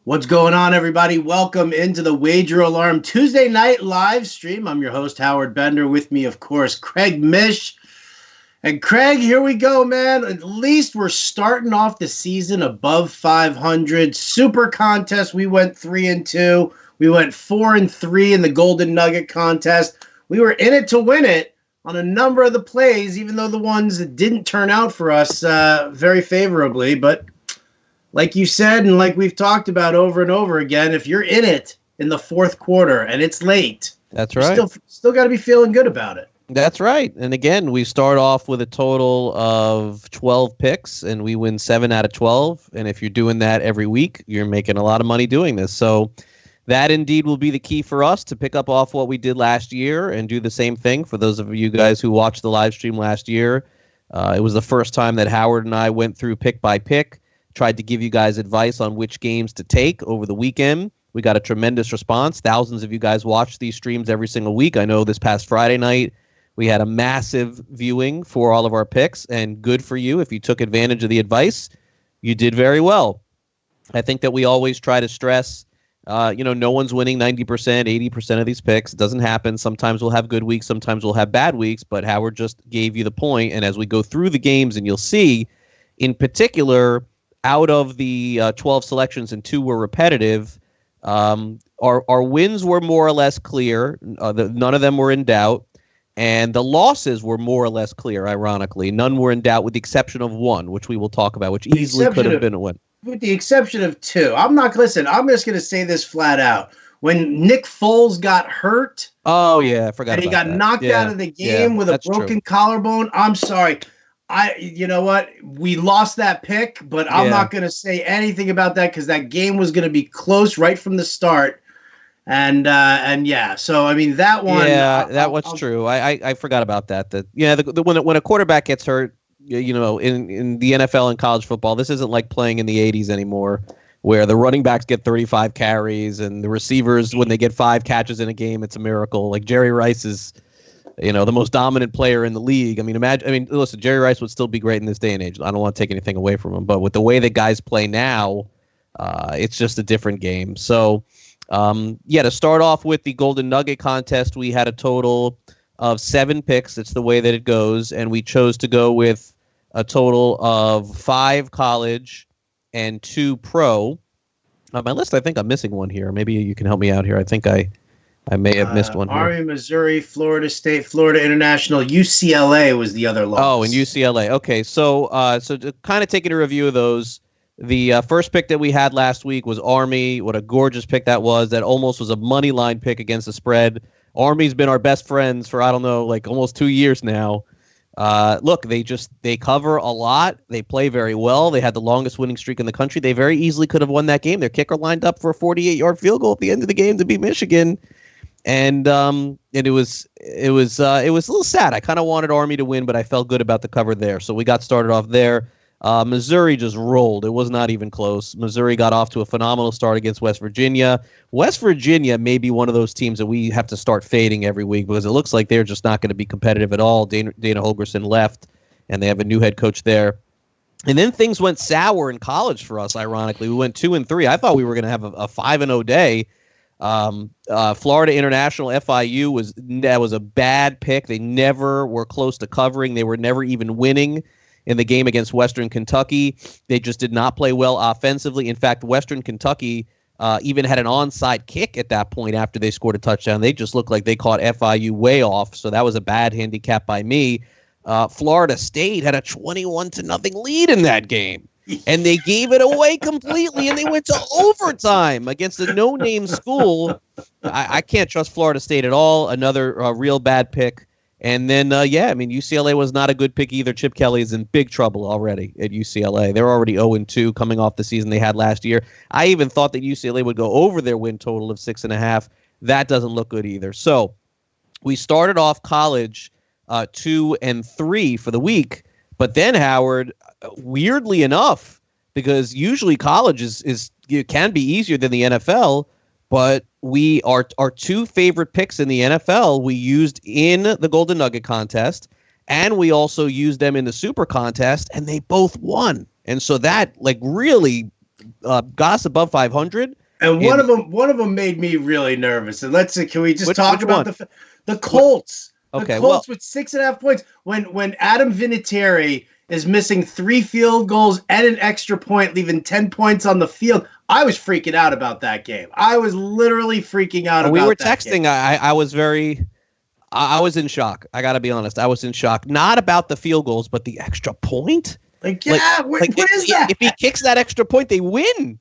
What's going on, everybody? Welcome into the Wager Alarm Tuesday night live stream. I'm your host, Howard Bender. With me, of course, Craig Mish. And Craig, here we go, man. At least we're starting off the season above 500. Super contest. We went 3-2. We went 4-3 in the Golden Nugget contest. We were in it to win it on a number of the plays, even though the ones that didn't turn out for us very favorably. But like you said, and like we've talked about over and over again, if you're in it in the fourth quarter and it's late, that's right. Still got to be feeling good about it. That's right. And again, we start off with a total of 12 picks, and we win 7 out of 12. And if you're doing that every week, you're making a lot of money doing this. So that indeed will be the key for us to pick up off what we did last year and do the same thing. For those of you guys who watched the live stream last year, it was the first time that Howard and I went through pick by pick. Tried to give you guys advice on which games to take over the weekend. We got a tremendous response. Thousands of you guys watch these streams every single week. I know this past Friday night, we had a massive viewing for all of our picks, and good for you. If you took advantage of the advice, you did very well. I think that we always try to stress, no one's winning 90%, 80% of these picks. It doesn't happen. Sometimes we'll have good weeks. Sometimes we'll have bad weeks, but Howard just gave you the point. And as we go through the games, and you'll see, in particular, out of the 12 selections and 2 were repetitive, our wins were more or less clear. None of them were in doubt. And the losses were more or less clear, ironically. None were in doubt with the exception of 1, which we will talk about, which easily could have been a win. With the exception of 2. I'm just going to say this flat out. When Nick Foles got hurt. Oh, yeah, I forgot about that. And he got knocked out of the game with a broken collarbone. I'm sorry. You know what? We lost that pick, but I'm not going to say anything about that because that game was going to be close right from the start. And yeah, so I mean that one. Yeah, that was true. I forgot about that. When a quarterback gets hurt, in the NFL and college football, this isn't like playing in the 80s anymore, where the running backs get 35 carries and the receivers, when they get 5 catches in a game, it's a miracle. Like Jerry Rice is, the most dominant player in the league. Listen, Jerry Rice would still be great in this day and age. I don't want to take anything away from him, but with the way that guys play now, it's just a different game. So, to start off with the Golden Nugget contest, we had a total of 7 picks. It's the way that it goes, and we chose to go with a total of 5 college and 2 pro. On my list, I think I'm missing one here. Maybe you can help me out here. I think I may have missed one here. Army, Missouri, Florida State, Florida International, UCLA was the other loss. Oh, and UCLA. Okay, so to kind of take a review of those, the first pick that we had last week was Army. What a gorgeous pick that was. That almost was a money line pick against the spread. Army's been our best friends for, almost 2 years now. Look, they cover a lot. They play very well. They had the longest winning streak in the country. They very easily could have won that game. Their kicker lined up for a 48-yard field goal at the end of the game to beat Michigan. And it was a little sad. I kind of wanted Army to win, but I felt good about the cover there. So we got started off there. Missouri just rolled. It was not even close. Missouri got off to a phenomenal start against West Virginia. West Virginia may be one of those teams that we have to start fading every week because it looks like they're just not going to be competitive at all. Dana Holgorsen left, and they have a new head coach there. And then things went sour in college for us, ironically. We went 2-3. I thought we were going to have a 5-0 day. Florida International, FIU, was a bad pick. They never were close to covering. They were never even winning in the game against Western Kentucky. They just did not play well offensively. In fact, Western Kentucky even had an onside kick at that point after they scored a touchdown. They just looked like they caught FIU way off, so that was a bad handicap by me. Florida State had a 21-0 lead in that game, and they gave it away completely, and they went to overtime against a no-name school. I can't trust Florida State at all. Another real bad pick. And then, UCLA was not a good pick either. Chip Kelly is in big trouble already at UCLA. They're already 0-2 coming off the season they had last year. I even thought that UCLA would go over their win total of 6.5. That doesn't look good either. So we started off college 2-3 for the week. But then, Howard, weirdly enough, because usually college can be easier than the NFL, but our 2 favorite picks in the NFL we used in the Golden Nugget contest, and we also used them in the Super contest, and they both won. And so that really got us above 500. And one of them made me really nervous. And can we just talk about the Colts? Okay, the Colts with 6.5 points. When Adam Vinatieri is missing 3 field goals and an extra point, leaving 10 points on the field, I was freaking out about that game. I was literally freaking out about that. We were texting. I was in shock. I got to be honest. I was in shock. Not about the field goals, but the extra point. What is that? If he kicks that extra point, they win.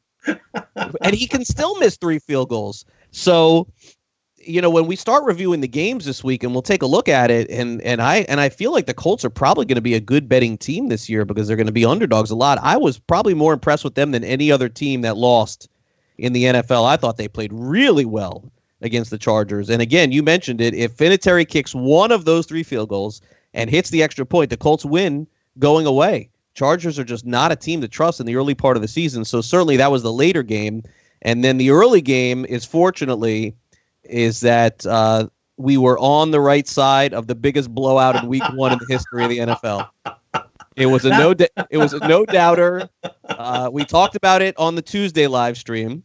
And he can still miss 3 field goals. So, when we start reviewing the games this week, and we'll take a look at it, and I feel like the Colts are probably going to be a good betting team this year because they're going to be underdogs a lot. I was probably more impressed with them than any other team that lost in the NFL. I thought they played really well against the Chargers. And again, you mentioned it. If Vinatieri kicks one of those 3 field goals and hits the extra point, the Colts win going away. Chargers are just not a team to trust in the early part of the season. So certainly that was the later game. And then the early game is that we were on the right side of the biggest blowout in week 1 in the history of the NFL. It was a no doubter. We talked about it on the Tuesday live stream,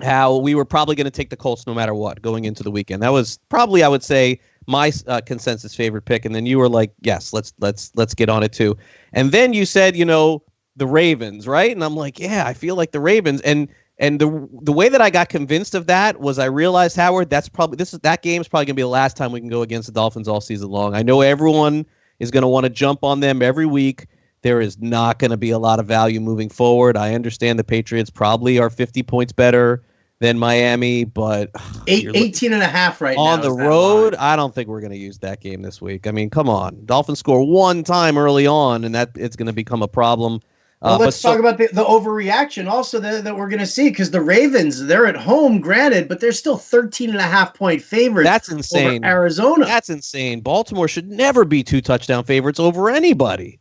how we were probably going to take the Colts no matter what going into the weekend. That was probably, I would say, my consensus favorite pick. And then you were like, yes, let's get on it too. And then you said, the Ravens, right? And I'm like, yeah, I feel like the Ravens. And the way that I got convinced of that was I realized, Howard, that game is probably going to be the last time we can go against the Dolphins all season long. I know everyone is going to want to jump on them every week. There is not going to be a lot of value moving forward. I understand the Patriots probably are 50 points better than Miami, but 18.5 right now. On the road, I don't think we're going to use that game this week. I mean, come on. Dolphins score one time early on, and that it's going to become a problem. Well, let's talk about the overreaction also that we're going to see, because the Ravens, they're at home, granted, but they're still 13.5 point favorites. That's insane. Over Arizona. That's insane. Baltimore should never be 2 touchdown favorites over anybody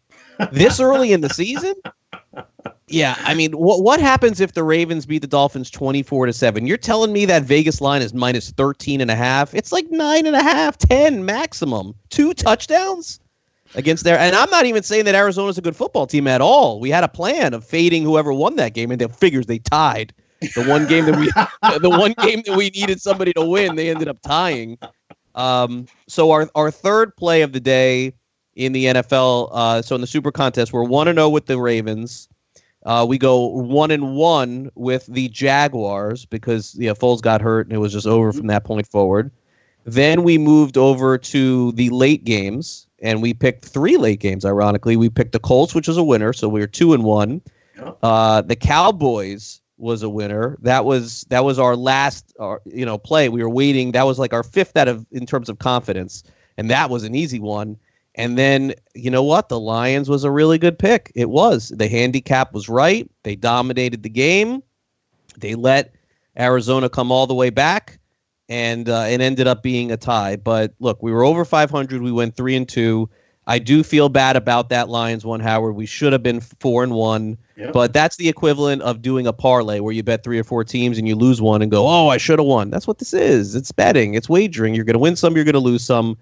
this early in the season. Yeah, I mean, what happens if the Ravens beat the Dolphins 24-7? You're telling me that Vegas line is minus 13.5? It's like 9.5, 10 maximum. 2 touchdowns against there. And I'm not even saying that Arizona's a good football team at all. We had a plan of fading whoever won that game, and the figures they tied. The one game that we needed somebody to win, they ended up tying. So our third play of the day in the NFL, so in the Super Contest, we're 1-0 with the Ravens. We go 1-1 with the Jaguars because Foles got hurt and it was just over from that point forward. Then we moved over to the late games and we picked 3 late games. Ironically, we picked the Colts, which was a winner, so we were 2-1. The Cowboys was a winner. That was our last play. We were waiting. That was like our 5th in terms of confidence, and that was an easy one. And then, you know what? The Lions was a really good pick. It was. The handicap was right. They dominated the game. They let Arizona come all the way back, and it ended up being a tie. But look, we were over 500. We went 3-2. I do feel bad about that Lions one, Howard. We should have been 4-1. Yep. But that's the equivalent of doing a parlay where you bet 3 or 4 teams and you lose one and go, oh, I should have won. That's what this is. It's betting. It's wagering. You're going to win some. You're going to lose some.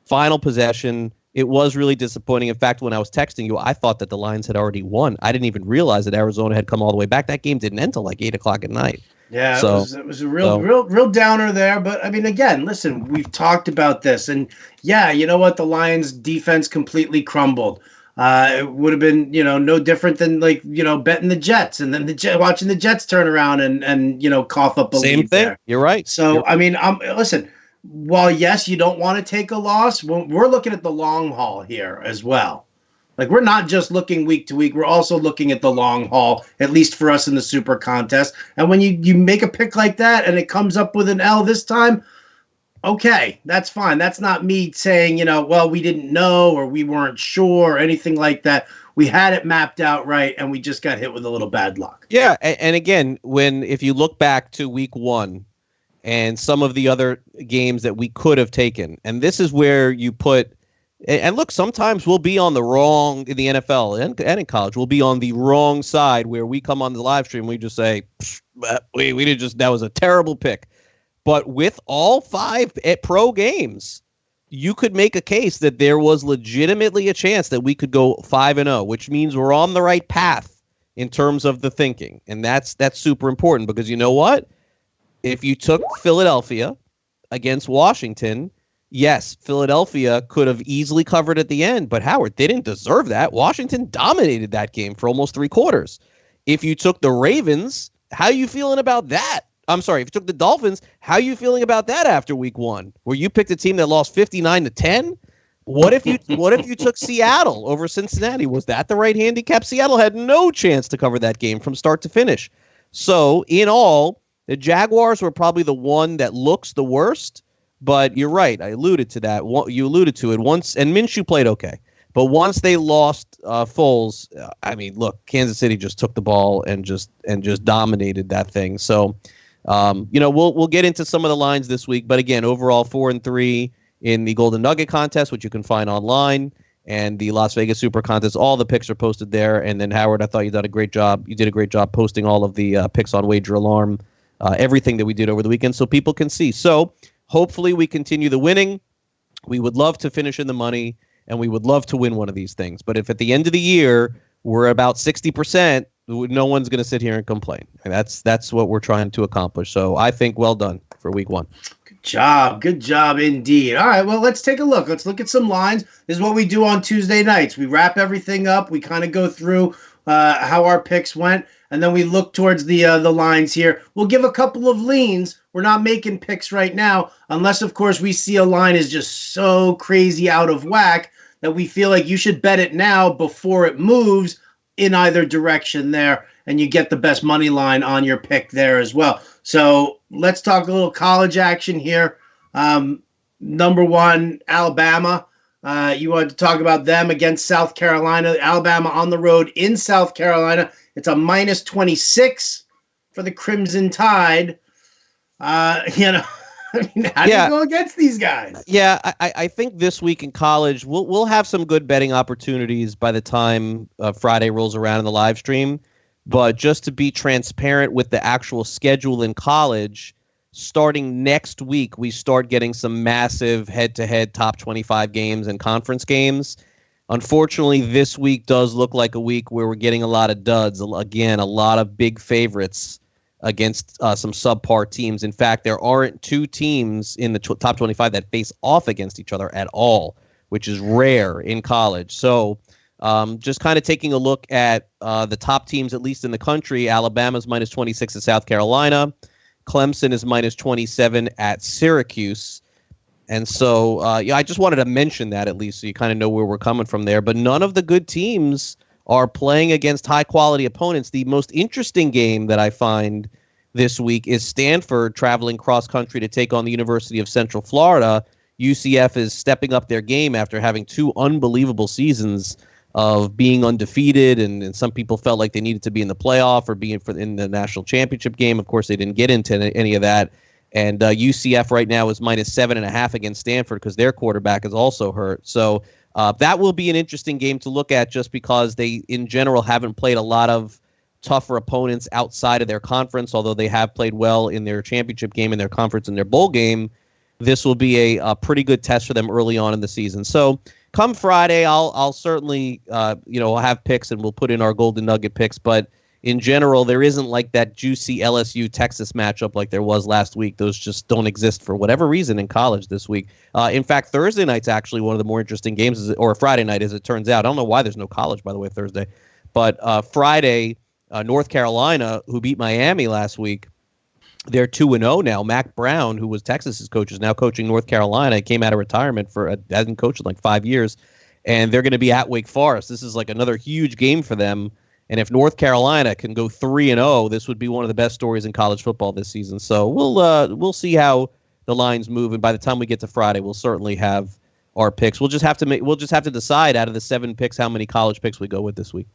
Final possession. It was really disappointing. In fact, when I was texting you, I thought that the Lions had already won. I didn't even realize that Arizona had come all the way back. That game didn't end until like 8 o'clock at night. Yeah, so, it was a real downer there. But I mean, again, listen, we've talked about this, and yeah, you know what? The Lions' defense completely crumbled. It would have been, no different than betting the Jets and then watching the Jets turn around and cough up a lead. Same thing. There. You're right. So I mean, listen. While, yes, you don't want to take a loss, we're looking at the long haul here as well. Like, we're not just looking week to week. We're also looking at the long haul, at least for us in the Super Contest. And when you make a pick like that and it comes up with an L this time, okay, that's fine. That's not me saying, well, we didn't know or we weren't sure or anything like that. We had it mapped out right, and we just got hit with a little bad luck. Yeah, and again, if you look back to week 1, and some of the other games that we could have taken. And this is where you put, and look, sometimes we'll be on the wrong, in the NFL and in college, we'll be on the wrong side where we come on the live stream, we just say, that was a terrible pick. But with all 5 pro games, you could make a case that there was legitimately a chance that we could go 5-0, which means we're on the right path in terms of the thinking. And that's super important because you know what? If you took Philadelphia against Washington, yes, Philadelphia could have easily covered at the end, but Howard, they didn't deserve that. Washington dominated that game for almost 3/4. If you took the Ravens, how are you feeling about that? I'm sorry, if you took the Dolphins, how are you feeling about that after week 1? Where you picked a team that lost 59-10? What if you took Seattle over Cincinnati? Was that the right handicap? Seattle had no chance to cover that game from start to finish. So, in all, the Jaguars were probably the one that looks the worst, but you're right. I alluded to that. You alluded to it once, and Minshew played okay. But once they lost Foles, I mean, look, Kansas City just took the ball and just dominated that thing. So, we'll get into some of the lines this week. But again, overall 4-3 in the Golden Nugget contest, which you can find online, and the Las Vegas Super contest. All the picks are posted there. And then Howard, I thought you did a great job. You did a great job posting all of the picks on Wager Alarm, everything that we did over the weekend, so people can see. So hopefully we continue the winning. We would love to finish in the money, and we would love to win one of these things. But if at the end of the year we're about 60%, no one's going to sit here and complain. And that's what we're trying to accomplish. So I think well done for week 1. Good job indeed. All right, well, let's take a look. Let's look at some lines. This is what we do on Tuesday nights. We wrap everything up. We kind of go through how our picks went, and then we look towards the lines here. We'll give a couple of leans. We're not making picks right now, unless, of course, we see a line is just so crazy out of whack that we feel like you should bet it now before it moves in either direction there, and you get the best money line on your pick there as well. So let's talk a little college action here. Number 1, Alabama. You wanted to talk about them against South Carolina. Alabama on the road in South Carolina. It's a -26 for the Crimson Tide. I mean, how do you go against these guys? Yeah, I think this week in college, we'll have some good betting opportunities by the time Friday rolls around in the live stream. But just to be transparent with the actual schedule in college, starting next week, we start getting some massive head-to-head top 25 games and conference games. Unfortunately, this week does look like a week where we're getting a lot of duds. Again, a lot of big favorites against some subpar teams. In fact, there aren't 2 teams in the top 25 that face off against each other at all, which is rare in college. So just kind of taking a look at the top teams, at least in the country. Alabama's -26 at South Carolina. Clemson is -27 at Syracuse. And so, I just wanted to mention that at least so you kind of know where we're coming from there. But none of the good teams are playing against high-quality opponents. The most interesting game that I find this week is Stanford traveling cross-country to take on the University of Central Florida. UCF is stepping up their game after having 2 unbelievable seasons of being undefeated, and some people felt like they needed to be in the playoff or be in the national championship game. Of course, they didn't get into any of that. And UCF right now is -7.5 against Stanford because their quarterback is also hurt. So that will be an interesting game to look at just because they, in general, haven't played a lot of tougher opponents outside of their conference, although they have played well in their championship game, in their conference, in their bowl game. This will be a pretty good test for them early on in the season. So come Friday, I'll certainly have picks and we'll put in our Golden Nugget picks. But in general, there isn't like that juicy LSU Texas matchup like there was last week. Those just don't exist for whatever reason in college this week. In fact, Thursday night's actually one of the more interesting games, or Friday night, as it turns out. I don't know why there's no college, by the way, Thursday. But Friday, North Carolina, who beat Miami last week, they're 2-0 now. Mac Brown, who was Texas's coach, is now coaching North Carolina. He came out of retirement hasn't coached in like 5 years, and they're going to be at Wake Forest. This is like another huge game for them. And if North Carolina can go 3-0, this would be one of the best stories in college football this season. So we'll see how the lines move, and by the time we get to Friday, we'll certainly have our picks. We'll just have to decide out of the 7 picks how many college picks we go with this week.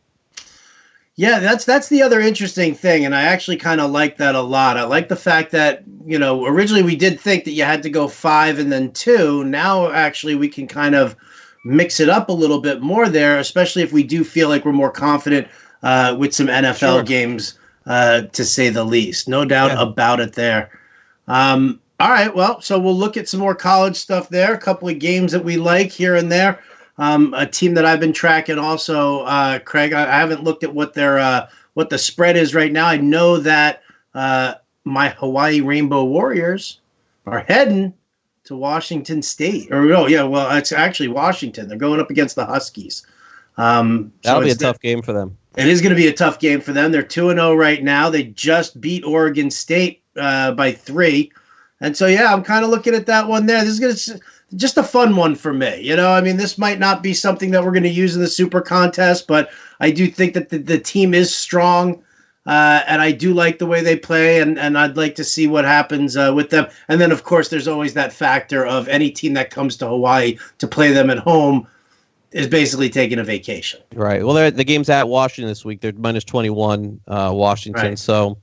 Yeah, that's the other interesting thing, and I actually kind of like that a lot. I like the fact that, originally we did think that you had to go 5 and then 2. Now, actually, we can kind of mix it up a little bit more there, especially if we do feel like we're more confident with some NFL games, to say the least. No doubt about it there. All right, well, so we'll look at some more college stuff there, a couple of games that we like here and there. a team that I've been tracking also, Craig. I haven't looked at what the spread is right now. I know that my Hawaii Rainbow Warriors are heading to Washington State. It's actually Washington. They're going up against the Huskies. That'll be a tough game for them. It is going to be a tough game for them. They're 2-0 right now. They just beat Oregon State by 3. And so, I'm kind of looking at that one there. This is just a fun one for me. I mean, this might not be something that we're going to use in the Super Contest, but I do think that the team is strong, and I do like the way they play, and I'd like to see what happens with them. And then, of course, there's always that factor of any team that comes to Hawaii to play them at home is basically taking a vacation. Right. Well, the game's at Washington this week. They're minus 21, Washington. Right. So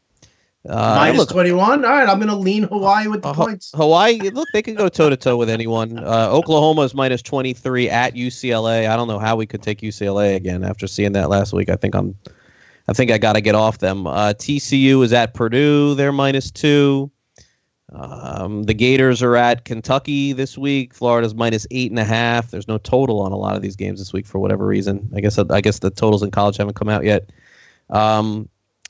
minus 21. All right, I'm going to lean Hawaii with the points. Hawaii, look, they can go toe-to-toe with anyone. Oklahoma is minus 23 at UCLA. I don't know how we could take UCLA again after seeing that last week. I think I got to get off them. TCU is at Purdue. They're minus 2. The Gators are at Kentucky this week. Florida's minus 8.5. There's no total on a lot of these games this week for whatever reason. I guess the totals in college haven't come out yet.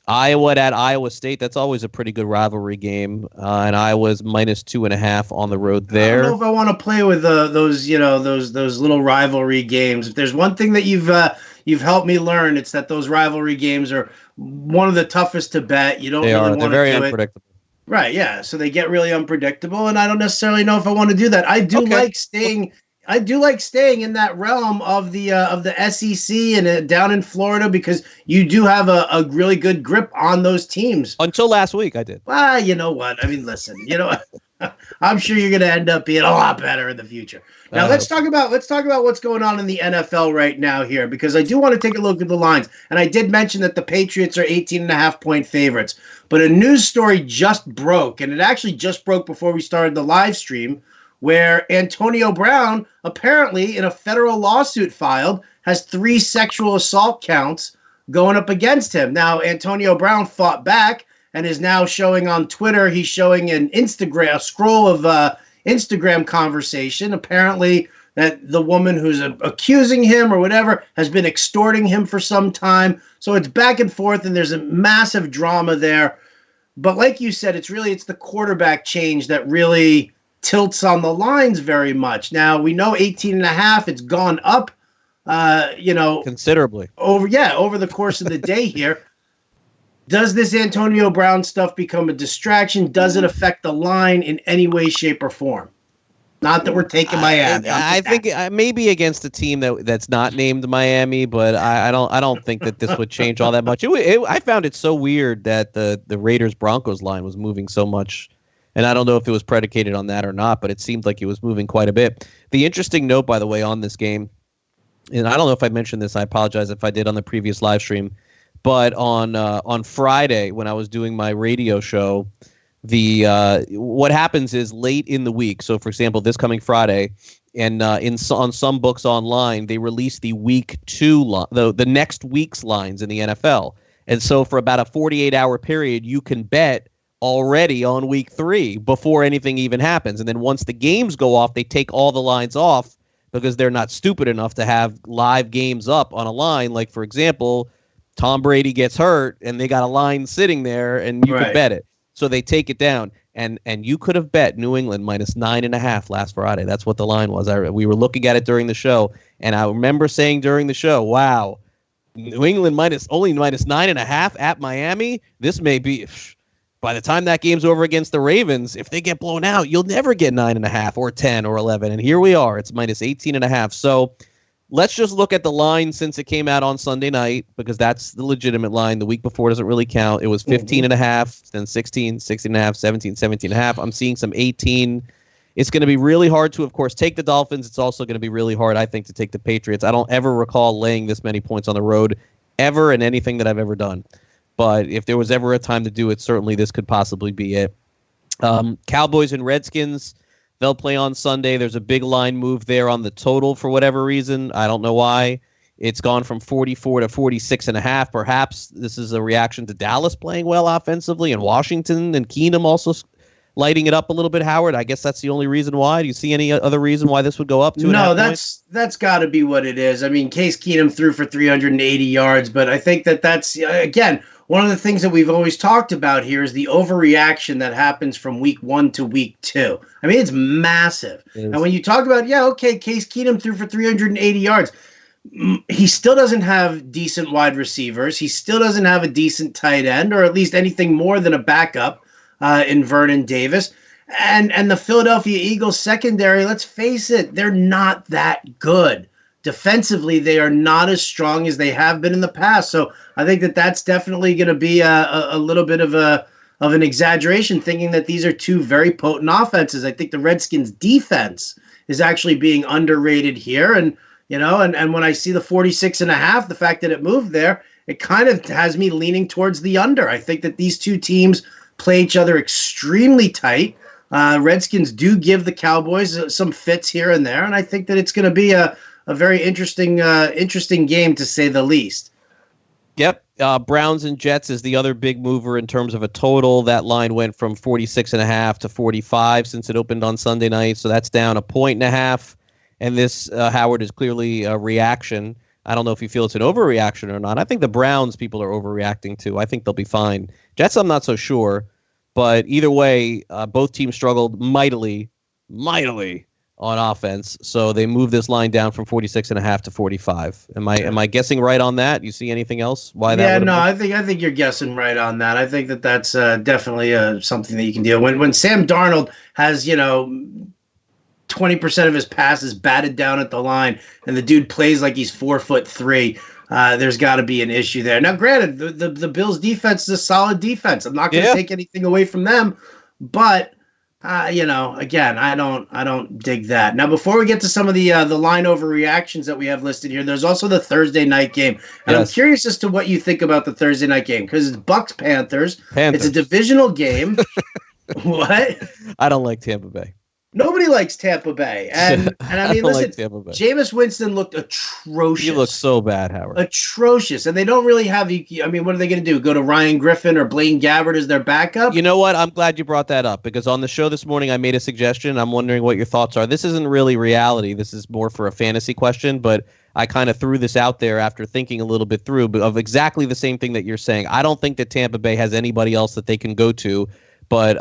Iowa at Iowa State. That's always a pretty good rivalry game. And Iowa's minus 2.5 on the road there. I don't know if I want to play with those little rivalry games. If there's one thing that you've helped me learn, it's that those rivalry games are one of the toughest to bet. You don't really want to do it. They're very unpredictable. Right, yeah. So they get really unpredictable, and I don't necessarily know if I want to do that. I do like staying in that realm of the SEC and down in Florida because you do have a really good grip on those teams. Until last week, I did. Well, you know what? I mean, listen. I'm sure you're going to end up being a lot better in the future. Now let's talk about what's going on in the NFL right now here, because I do want to take a look at the lines. And I did mention that the Patriots are 18.5-point favorites, but a news story just broke, and it actually just broke before we started the live stream, where Antonio Brown, apparently in a federal lawsuit filed, has 3 sexual assault counts going up against him. Now, Antonio Brown fought back and is now showing on Twitter. He's showing a scroll of Instagram conversation. Apparently that the woman who's accusing him or whatever has been extorting him for some time. So it's back and forth, and there's a massive drama there. But like you said, it's the quarterback change that really tilts on the lines very much. Now, we know 18.5, it's gone up, considerably over the course of the day here. Does this Antonio Brown stuff become a distraction? Does it affect the line in any way, shape, or form? Not that we're taking Miami. I think maybe against a team that's not named Miami, but I don't think that this would change all that much. I found it so weird that the Raiders Broncos line was moving so much, and I don't know if it was predicated on that or not, but it seemed like it was moving quite a bit. The interesting note, by the way, on this game, and I don't know if I mentioned this, I apologize if I did on the previous live stream, but on Friday when I was doing my radio show, what happens is late in the week. So, for example, this coming Friday, and on some books online, they release the week 2 the next week's lines in the NFL, and so for about a 48-hour period, you can bet already on week 3 before anything even happens. And then once the games go off, they take all the lines off because they're not stupid enough to have live games up on a line. Like, for example, Tom Brady gets hurt and they got a line sitting there and you could bet it. So they take it down. And you could have bet New England minus 9.5 last Friday. That's what the line was. We were looking at it during the show. And I remember saying during the show, wow, New England only minus 9.5 at Miami. This may be, by the time that game's over against the Ravens, if they get blown out, you'll never get 9.5 or 10 or 11. And here we are. It's minus 18.5. So let's just look at the line since it came out on Sunday night, because that's the legitimate line. The week before doesn't really count. It was 15.5, then 16, 16.5, 17, 17.5. I'm seeing some 18. It's going to be really hard to, of course, take the Dolphins. It's also going to be really hard, I think, to take the Patriots. I don't ever recall laying this many points on the road ever in anything that I've ever done. But if there was ever a time to do it, certainly this could possibly be it. Cowboys and Redskins, they'll play on Sunday. There's a big line move there on the total for whatever reason. I don't know why. It's gone from 44 to 46.5. Perhaps this is a reaction to Dallas playing well offensively, and Washington and Keenum also lighting it up a little bit, Howard? I guess that's the only reason why. Do you see any other reason why this would go up? No, that's got to be what it is. I mean, Case Keenum threw for 380 yards, but I think that's, again, one of the things that we've always talked about here is the overreaction that happens from week 1 to week 2. I mean, it's massive. And when you talk about, Case Keenum threw for 380 yards, he still doesn't have decent wide receivers. He still doesn't have a decent tight end, or at least anything more than a backup in Vernon Davis. And the Philadelphia Eagles secondary, let's face it, they're not that good. Defensively, they are not as strong as they have been in the past. So I think that's definitely going to be a little bit of an exaggeration, thinking that these are two very potent offenses. I think the Redskins' defense is actually being underrated here. And, and when I see the 46.5, the fact that it moved there, it kind of has me leaning towards the under. I think that these two teams play each other extremely tight. Redskins do give the Cowboys some fits here and there, and I think that it's going to be a very interesting game, to say the least. Yep. Browns and Jets is the other big mover in terms of a total. That line went from 46.5 to 45 since it opened on Sunday night, so that's down 1.5. And this, Howard, is clearly a reaction. I don't know if you feel it's an overreaction or not. I think the Browns people are overreacting to. I think they'll be fine. Jets, I'm not so sure. But either way, both teams struggled mightily on offense. So they moved this line down from 46.5 to 45. Am I guessing right on that? You see anything else? Why that? Yeah, no, I think you're guessing right on that. I think that's definitely something that you can deal with. When Sam Darnold has 20% of his passes batted down at the line, and the dude plays like he's 4'3". There's got to be an issue there. Now, granted, the Bills' defense is a solid defense. I'm not going to take anything away from them, but again, I don't dig that. Now, before we get to some of the line overreactions that we have listed here, there's also the Thursday night game, and I'm curious as to what you think about the Thursday night game, because it's Bucks Panthers. It's a divisional game. What? I don't like Tampa Bay. Nobody likes Tampa Bay. And I mean, listen, Jameis Winston looked atrocious. He looked so bad, Howard. Atrocious. And they don't really have, I mean, what are they going to do? Go to Ryan Griffin or Blaine Gabbert as their backup? You know what? I'm glad you brought that up, because on the show this morning, I made a suggestion. I'm wondering what your thoughts are. This isn't really reality. This is more for a fantasy question, but I kind of threw this out there after thinking a little bit through of exactly the same thing that you're saying. I don't think that Tampa Bay has anybody else that they can go to, but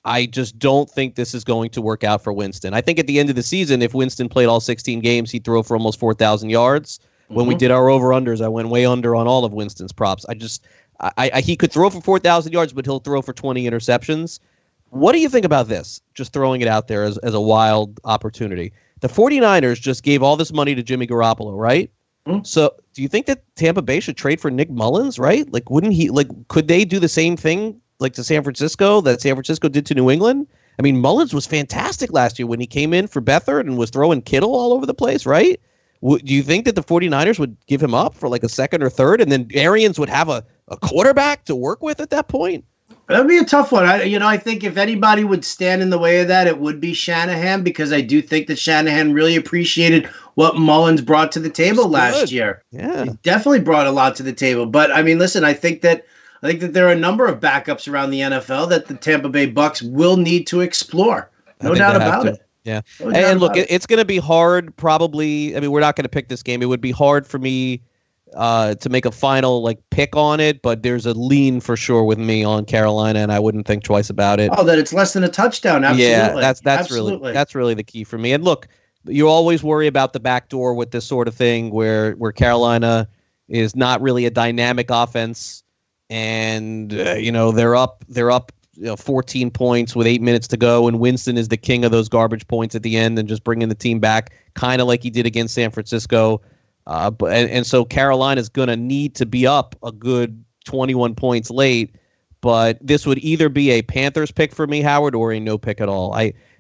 I just don't think this is going to work out for Winston. I think at the end of the season, if Winston played all 16 games, he'd throw for almost 4,000 yards. When we did our over-unders, I went way under on all of Winston's props. He could throw for 4,000 yards, but he'll throw for 20 interceptions. What do you think about this? Just throwing it out there as a wild opportunity. The 49ers just gave all this money to Jimmy Garoppolo, right? So do you think that Tampa Bay should trade for Nick Mullins, right? Like, could they do the same thing like to San Francisco that San Francisco did to New England? I mean, Mullins was fantastic last year when he came in for Beathard and was throwing Kittle all over the place, right? Do you think that the 49ers would give him up for like a second or third, and then Arians would have a quarterback to work with at that point? That'd be a tough one. I think if anybody would stand in the way of that, it would be Shanahan, because I do think that Shanahan really appreciated what Mullins brought to the table last year. Yeah, he definitely brought a lot to the table. But I mean, listen, I think that there are a number of backups around the NFL that the Tampa Bay Bucks will need to explore. No doubt about it. Yeah. And look, it's going to be hard probably. I mean, we're not going to pick this game. It would be hard for me to make a final pick on it, but there's a lean for sure with me on Carolina, and I wouldn't think twice about it. Oh, that it's less than a touchdown. Absolutely. Yeah, that's really the key for me. And look, you always worry about the back door with this sort of thing where Carolina is not really a dynamic offense. And they're up 14 points with 8 minutes to go, and Winston is the king of those garbage points at the end and just bringing the team back, kind of like he did against San Francisco. And so Carolina's going to need to be up a good 21 points late, but this would either be a Panthers pick for me, Howard, or a no pick at all.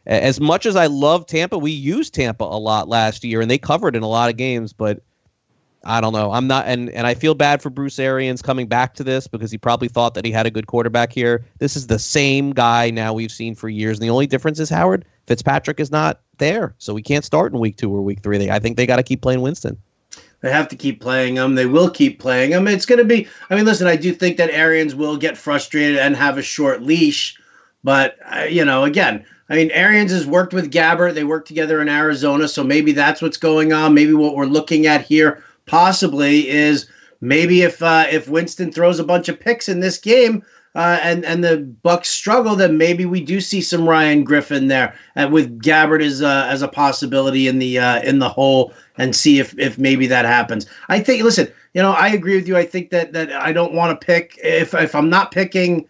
As much as I love Tampa, we used Tampa a lot last year, and they covered in a lot of games, but I don't know. I'm not, and I feel bad for Bruce Arians coming back to this, because he probably thought that he had a good quarterback here. This is the same guy now we've seen for years, and the only difference is, Howard, Fitzpatrick is not there, so we can't start in week 2 or week 3. I think they got to keep playing Winston. They have to keep playing him. They will keep playing him. It's going to be, I mean, listen, I do think that Arians will get frustrated and have a short leash, But, again, I mean, Arians has worked with Gabbert. They worked together in Arizona, so maybe that's what's going on. Maybe what we're looking at here possibly is maybe if Winston throws a bunch of picks in this game and the Bucs struggle, then maybe we do see some Ryan Griffin there with Gabbert as a possibility in the hole, and see if maybe that happens. I think, listen, I agree with you. I think that I don't want to pick if I'm not picking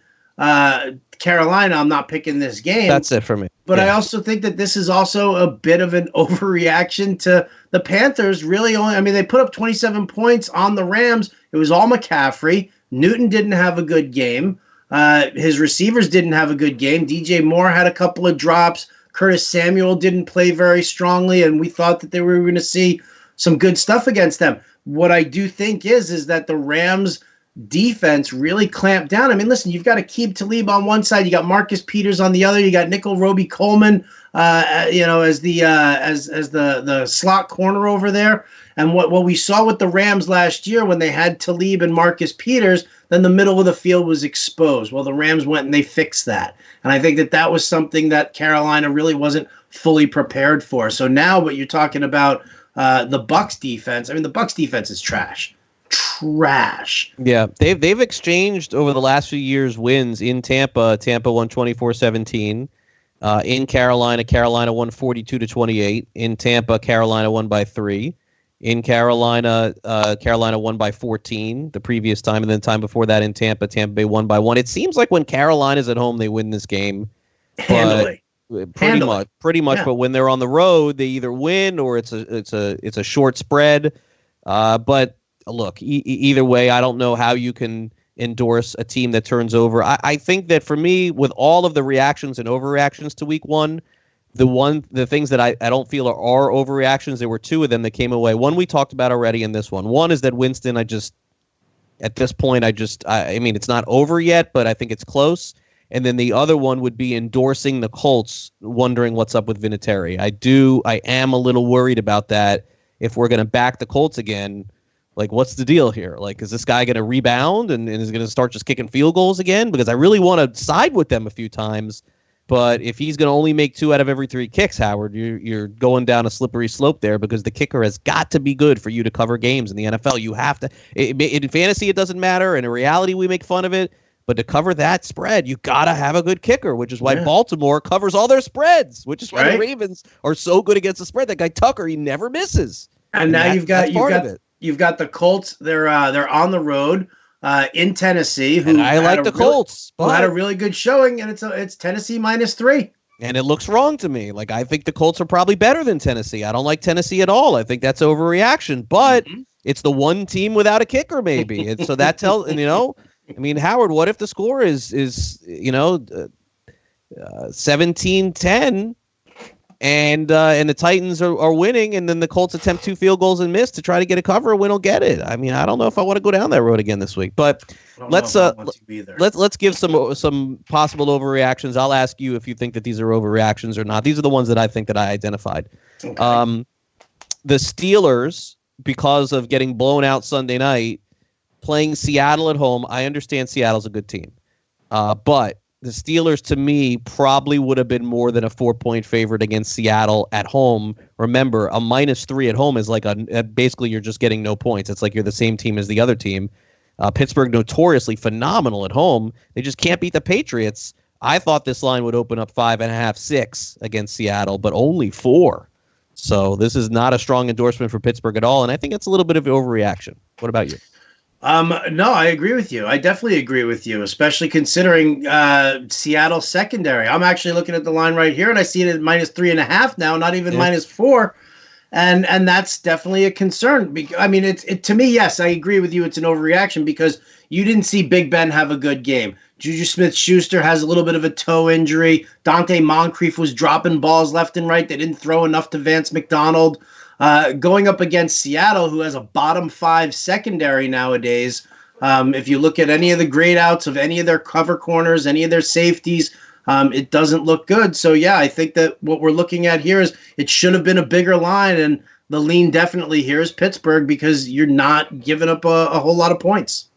Carolina, I'm not picking this game. That's it for me. But yeah. I also think that this is also a bit of an overreaction to the Panthers. Really, they put up 27 points on the Rams. It was all McCaffrey. Newton didn't have a good game. His receivers didn't have a good game. DJ Moore had a couple of drops. Curtis Samuel didn't play very strongly, and we thought that they were going to see some good stuff against them. What I do think is that the Rams defense really clamped down. I mean, listen, you've got Aqib Talib on one side, you got Marcus Peters on the other, you got Nickel Roby Coleman, as the slot corner over there. And what we saw with the Rams last year when they had Talib and Marcus Peters, then the middle of the field was exposed. Well, the Rams went and they fixed that. And I think that was something that Carolina really wasn't fully prepared for. So now what you're talking about, the Bucs defense, the Bucs defense is trash. Yeah, they've exchanged over the last few years wins in Tampa. Tampa won 24-17. In Carolina won 42-28. In Tampa, Carolina won by 3. In Carolina, Carolina won by 14 the previous time, and then the time before that in Tampa Bay won by 1. It seems like when Carolina's at home, they win this game. Handily. Pretty much. Yeah. But when they're on the road, they either win or it's a short spread. But look, either way, I don't know how you can endorse a team that turns over. I think that for me, with all of the reactions and overreactions to week 1, the things that I don't feel are overreactions, there were 2 of them that came away. One we talked about already in this one. One is that Winston, at this point, it's not over yet, but I think it's close. And then the other one would be endorsing the Colts, wondering what's up with Vinatieri. I am a little worried about that. If we're going to back the Colts again, like, what's the deal here? Like, is this guy going to rebound and is going to start just kicking field goals again? Because I really want to side with them a few times. But if he's going to only make 2 out of every 3 kicks, Howard, you're going down a slippery slope there, because the kicker has got to be good for you to cover games in the NFL. You have to. In fantasy, it doesn't matter. In reality, we make fun of it. But to cover that spread, you got to have a good kicker, which is why Baltimore covers all their spreads, which is why the Ravens are so good against the spread. That guy Tucker, he never misses. And now you've got the Colts. They're on the road in Tennessee. And I like the Colts. Who had a really good showing, and it's Tennessee -3. And it looks wrong to me. Like, I think the Colts are probably better than Tennessee. I don't like Tennessee at all. I think that's overreaction. But it's the one team without a kicker, maybe. And so that tells, Howard, what if the score is 17-10 and the Titans are winning, and then the Colts attempt 2 field goals and miss to try to get a cover, and we don't get it? I don't know if I want to go down that road again this week. But let's give some possible overreactions. I'll ask you if you think that these are overreactions or not. These are the ones that I think that I identified. Okay. The Steelers, because of getting blown out Sunday night, playing Seattle at home. I understand Seattle's a good team, but the Steelers, to me, probably would have been more than a 4-point favorite against Seattle at home. Remember, a -3 at home is like basically you're just getting no points. It's like you're the same team as the other team. Pittsburgh, notoriously phenomenal at home. They just can't beat the Patriots. I thought this line would open up 5.5, 6 against Seattle, but only 4. So this is not a strong endorsement for Pittsburgh at all, and I think it's a little bit of an overreaction. What about you? No, I agree with you. I definitely agree with you, especially considering Seattle secondary. I'm actually looking at the line right here, and I see it at -3.5 now, not even -4. And that's definitely a concern. To me, yes, I agree with you. It's an overreaction because you didn't see Big Ben have a good game. Juju Smith-Schuster has a little bit of a toe injury. Dante Moncrief was dropping balls left and right. They didn't throw enough to Vance McDonald. Going up against Seattle, who has a bottom 5 secondary nowadays. If you look at any of the grade outs of any of their cover corners, any of their safeties, it doesn't look good. So, yeah, I think that what we're looking at here is it should have been a bigger line, and the lean definitely here is Pittsburgh because you're not giving up a whole lot of points.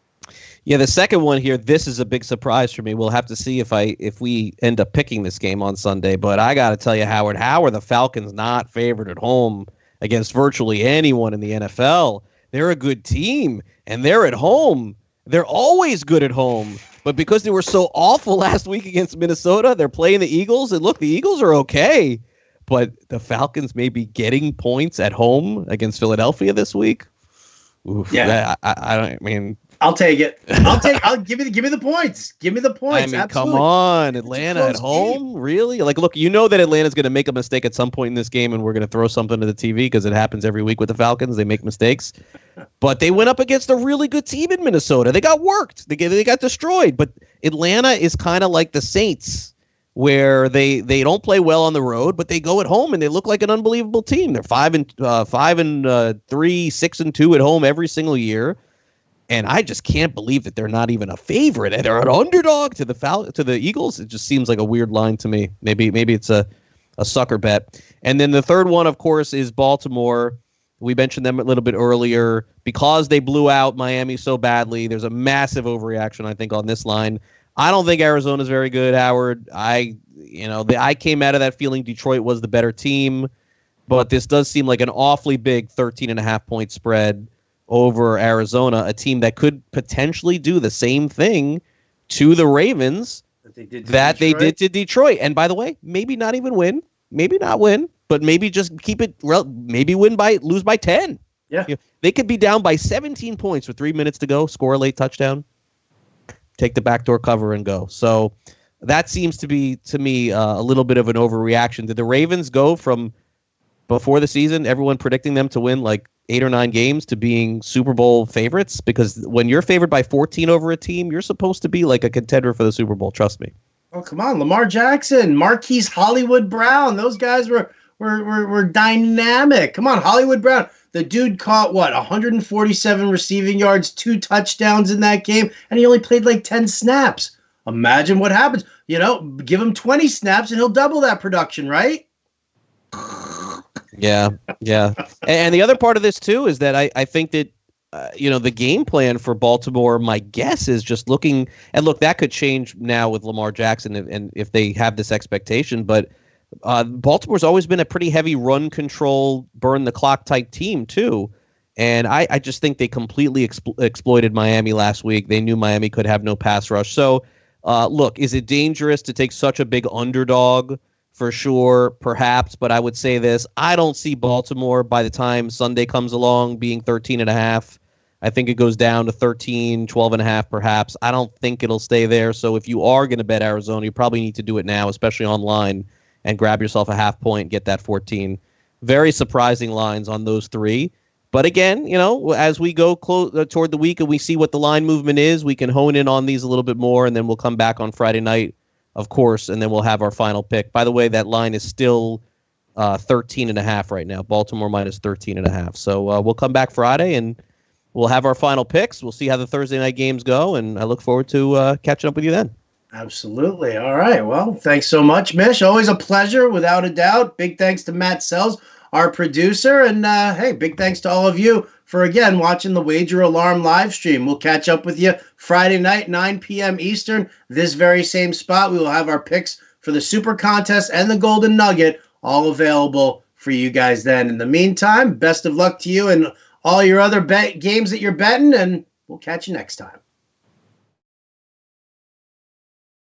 Yeah, the second one here, this is a big surprise for me. We'll have to see if we end up picking this game on Sunday. But I got to tell you, Howard, how are the Falcons not favored at home against virtually anyone in the NFL? They're a good team, and they're at home. They're always good at home. But because they were so awful last week against Minnesota, they're playing the Eagles. And look, the Eagles are okay. But the Falcons may be getting points at home against Philadelphia this week. Oof, yeah, I mean, I'll take it. I'll give me the points. Give me the points. I mean, absolutely. Come on, Atlanta at home, really? Like, look, you know that Atlanta's going to make a mistake at some point in this game, and we're going to throw something to the TV because it happens every week with the Falcons. They make mistakes, but they went up against a really good team in Minnesota. They got worked. They got destroyed. But Atlanta is kind of like the Saints, where they don't play well on the road, but they go at home and they look like an unbelievable team. They're 5-3, 6-2 at home every single year. And I just can't believe that they're not even a favorite and they're an underdog to the Eagles. It just seems like a weird line to me. Maybe it's a sucker bet. And then the third one, of course, is Baltimore. We mentioned them a little bit earlier. Because they blew out Miami so badly, there's a massive overreaction, I think, on this line. I don't think Arizona's very good, Howard. I came out of that feeling Detroit was the better team, but this does seem like an awfully big 13.5-point spread over Arizona, a team that could potentially do the same thing to the Ravens that they did to Detroit. And by the way, maybe not even win, maybe not win, but maybe just keep it, maybe lose by 10. Yeah. They could be down by 17 points with 3 minutes to go, score a late touchdown, take the backdoor cover and go. So that seems to be, to me, a little bit of an overreaction. Did the Ravens go from before the season, everyone predicting them to win like 8 or 9 games, to being Super Bowl favorites? Because when you're favored by 14 over a team, you're supposed to be like a contender for the Super Bowl. Trust me. Oh, come on. Lamar Jackson, Marquise Hollywood Brown. Those guys were dynamic. Come on, Hollywood Brown. The dude caught, 147 receiving yards, 2 touchdowns in that game, and he only played like 10 snaps. Imagine what happens. Give him 20 snaps and he'll double that production, right? Yeah. And the other part of this, too, is that I think that, the game plan for Baltimore, my guess is just looking, and look, that could change now with Lamar Jackson and if they have this expectation, but Baltimore's always been a pretty heavy run control, burn the clock type team, too. And I just think they completely exploited Miami last week. They knew Miami could have no pass rush. So, look, is it dangerous to take such a big underdog? For sure, perhaps, but I would say this. I don't see Baltimore by the time Sunday comes along being 13.5. I think it goes down to 13, 12.5 perhaps. I don't think it'll stay there. So if you are going to bet Arizona, you probably need to do it now, especially online, and grab yourself a half point, get that 14. Very surprising lines on those 3. But again, as we go toward the week and we see what the line movement is, we can hone in on these a little bit more, and then we'll come back on Friday night, of course, and then we'll have our final pick. By the way, that line is still 13.5 right now. Baltimore minus 13.5. So we'll come back Friday and we'll have our final picks. We'll see how the Thursday night games go, and I look forward to catching up with you then. Absolutely. All right. Well, thanks so much, Mish. Always a pleasure, without a doubt. Big thanks to Matt Sells, our producer. And hey, big thanks to all of you for, again, watching the Wager Alarm live stream. We'll catch up with you Friday night, 9 p.m. Eastern, this very same spot. We will have our picks for the Super Contest and the Golden Nugget all available for you guys then. In the meantime, best of luck to you and all your other games that you're betting, and we'll catch you next time.